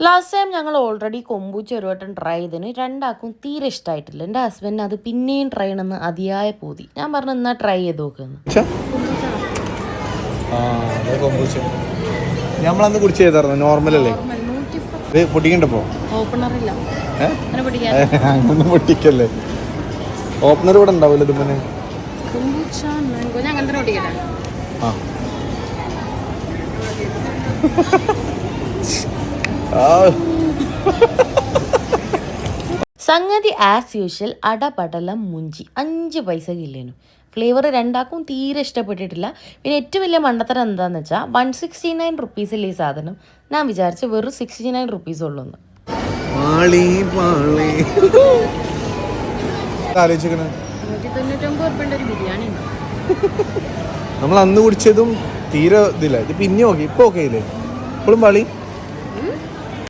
Last time ഞങ്ങൾ already kombucha ഒരു വട്ടം ട്രൈ ചെയ്തതിന് രണ്ടാക്കും തീരെ ഇഷ്ടമായിട്ടില്ല. എൻ്റെ ഹസ്ബൻഡിന് അത് പിന്നെയും ട്രൈ ചെയ്യണമെന്ന് അതിയായ പൂതി. ഞാൻ പറഞ്ഞു എന്നാൽ ട്രൈ ചെയ്ത് നോക്കുന്നു. നമ്മളന്ന് കുടിച്ച് ചെയ്തായിരുന്നു നോർമൽ അല്ലേ? പൊട്ടിക്കണ്ടപ്പോ അങ്ങനൊന്നും പൊട്ടിക്കല്ലേ. ഓപ്പണർ ഇവിടെ ഉണ്ടാവില്ല ഇതുപോലെ. സംഗതി ആസ് യൂഷ്വൽ അടപടലം മുഞ്ചി 5 പൈസ കില്ലേനു. ഫ്ലേവർ രണ്ടാക്കും തീരെ ഇഷ്ടപ്പെട്ടിട്ടില്ല. പിന്നെ ഏറ്റവും വലിയ മണ്ടത്തരം എന്താണെന്ന് വെച്ചാൽ 169 റുപ്പീസിൽ ഈ സാധനം ഞാൻ വിചാരിച്ചു വെറും 69 റുപ്പീസ് ഉള്ളൂന്ന്. നമ്മൾ അന്ന് കുടിച്ചതും തീരെ ഇതില്ല. ഇത് പിന്നെ ഓക്കെ, ഇപ്പൊ ഓക്കെ ഇല്ലേ? ഇപ്പോഴും പാളി.